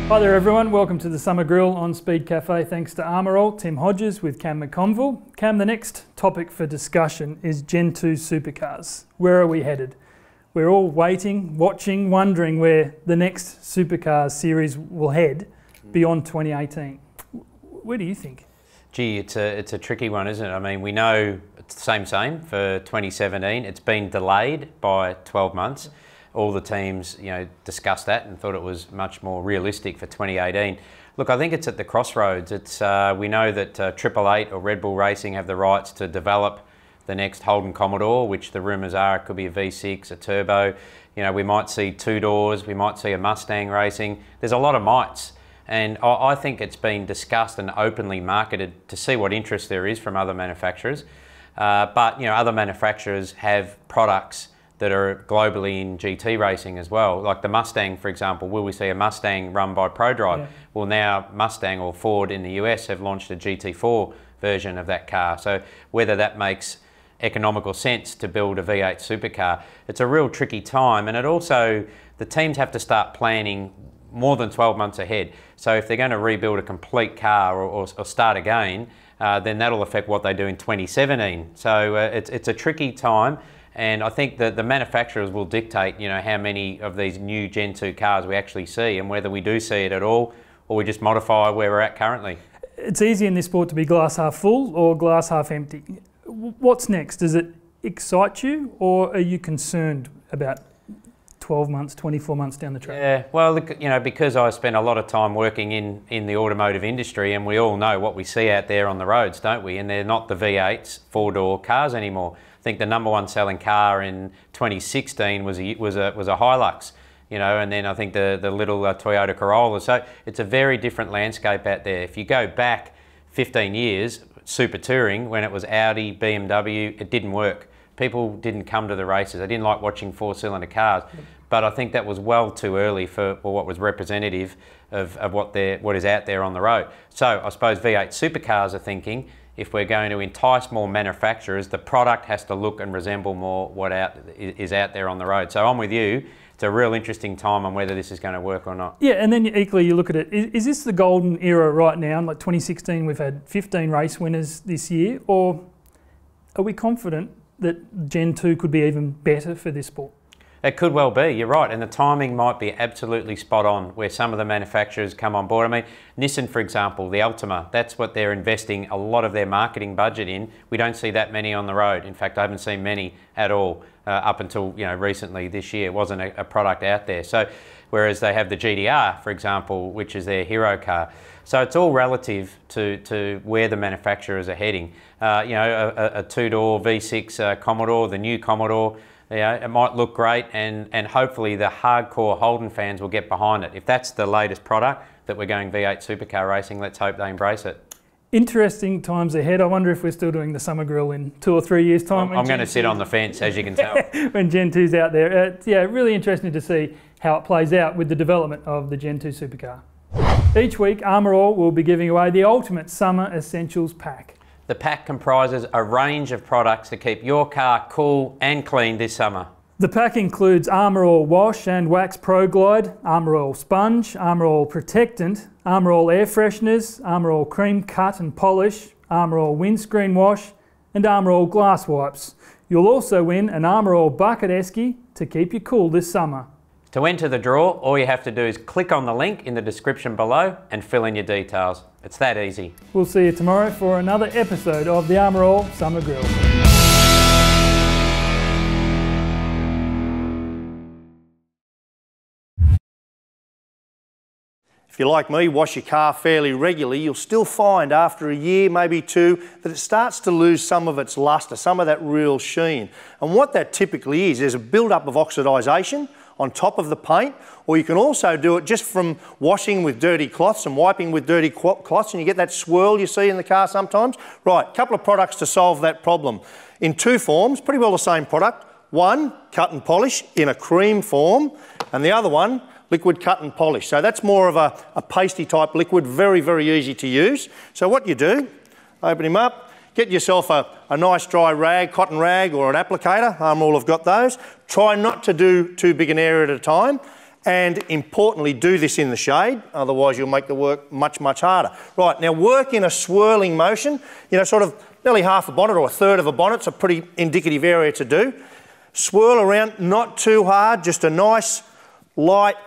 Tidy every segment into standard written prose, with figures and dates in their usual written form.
Hi there everyone, welcome to the Summer Grill on Speed Cafe. Thanks to Armour All, Tim Hodges with Cam McConville. Cam, the next topic for discussion is Gen 2 Supercars. Where are we headed? We're all waiting, watching, wondering where the next Supercars series will head beyond 2018. Where do you think? Gee, it's a tricky one, isn't it? I mean, we know it's the same for 2017. It's been delayed by 12 months. All the teams, discussed that and thought it was much more realistic for 2018. Look, I think it's at the crossroads. It's we know that Triple Eight or Red Bull Racing have the rights to develop the next Holden Commodore, which the rumours are it could be a V6, a turbo. We might see two doors, we might see a Mustang racing. There's a lot of mights. And I think it's been discussed and openly marketed to see what interest there is from other manufacturers. But other manufacturers have products that are globally in GT racing as well. Like the Mustang, for example, will we see a Mustang run by ProDrive? Yeah. Well, now Mustang or Ford in the US have launched a GT4 version of that car. So whether that makes economical sense to build a V8 supercar, it's a real tricky time. And it also, the teams have to start planning more than 12 months ahead. So if they're going to rebuild a complete car or start again, then that'll affect what they do in 2017. So it's a tricky time. And I think that the manufacturers will dictate, how many of these new Gen 2 cars we actually see and whether we do see it at all or we just modify where we're at currently. It's easy in this sport to be glass half full or glass half empty. What's next? Does it excite you or are you concerned about 12 months, 24 months down the track? Yeah, well, look, because I spent a lot of time working in the automotive industry and we all know what we see out there on the roads, don't we? And they're not the V8s, four-door cars anymore. I think the number one selling car in 2016 was a Hilux, and then I think the little Toyota Corolla. So it's a very different landscape out there. If you go back 15 years, super touring, when it was Audi, BMW, it didn't work. People didn't come to the races. They didn't like watching four-cylinder cars. But I think that was well too early for what was representative of what is out there on the road. So I suppose V8 supercars are thinking, if we're going to entice more manufacturers, the product has to look and resemble more what is out there on the road. So I'm with you. It's a real interesting time on whether this is going to work or not. Yeah, and then equally you look at it, is this the golden era right now? Like 2016, we've had 15 race winners this year, or are we confident that Gen 2 could be even better for this sport? It could well be, you're right, and the timing might be absolutely spot on where some of the manufacturers come on board. I mean, Nissan, for example, the Altima, that's what they're investing a lot of their marketing budget in. We don't see that many on the road. In fact, I haven't seen many at all up until recently this year. It wasn't a product out there. So, whereas they have the GDR, for example, which is their hero car. So it's all relative to where the manufacturers are heading. A two-door V6 Commodore, the new Commodore, it might look great and hopefully the hardcore Holden fans will get behind it. If that's the latest product that we're going V8 supercar racing, let's hope they embrace it. Interesting times ahead. I wonder if we're still doing the Summer Grill in 2 or 3 years' time. I'm going to sit on the fence, as you can tell. When Gen 2's out there. Yeah, really interesting to see how it plays out with the development of the Gen 2 supercar. Each week, Armour All will be giving away the ultimate summer essentials pack. The pack comprises a range of products to keep your car cool and clean this summer. The pack includes Armour All Wash and Wax Pro Glide, Armour All Sponge, Armour All Protectant, Armour All Air Fresheners, Armour All Cream Cut and Polish, Armour All Windscreen Wash and Armour All Glass Wipes. You'll also win an Armour All Bucket Esky to keep you cool this summer. To enter the draw, all you have to do is click on the link in the description below and fill in your details. It's that easy. We'll see you tomorrow for another episode of the Armour All Summer Grill. If you're like me, wash your car fairly regularly, you'll still find after a year, maybe two, that it starts to lose some of its lustre, some of that real sheen. And what that typically is, there's a build-up of oxidisation on top of the paint, or you can also do it just from washing with dirty cloths and wiping with dirty cloths, and you get that swirl you see in the car sometimes. Right, a couple of products to solve that problem. In two forms, pretty well the same product. One, cut and polish in a cream form, and the other one, liquid cut and polish. So that's more of a pasty type liquid, very, very easy to use. So what you do, open him up, get yourself a nice dry rag, cotton rag or an applicator. Armour All have got those. Try not to do too big an area at a time. And importantly, do this in the shade, otherwise you'll make the work much, much harder. Right, now work in a swirling motion, you know, sort of nearly half a bonnet or a third of a bonnet's a pretty indicative area to do. Swirl around, not too hard, just a nice light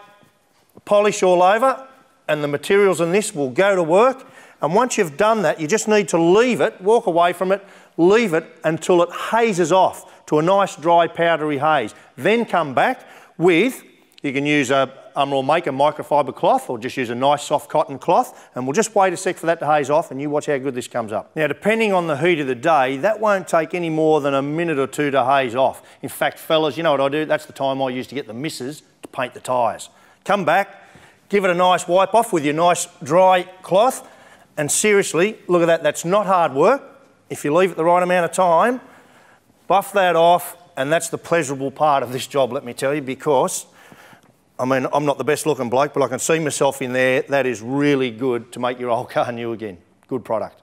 polish all over, and the materials in this will go to work. And once you've done that, you just need to leave it, walk away from it, leave it until it hazes off to a nice dry powdery haze. Then come back with, you can use a make a microfiber cloth or just use a nice soft cotton cloth, and we'll just wait a sec for that to haze off and you watch how good this comes up. Now, depending on the heat of the day, that won't take any more than a minute or two to haze off. In fact, fellas, you know what I do? That's the time I use to get the missus to paint the tyres. Come back, give it a nice wipe off with your nice dry cloth, and seriously, look at that, that's not hard work. If you leave it the right amount of time, buff that off, and that's the pleasurable part of this job, let me tell you, because I mean, I'm not the best looking bloke, but I can see myself in there. That is really good to make your old car new again. Good product.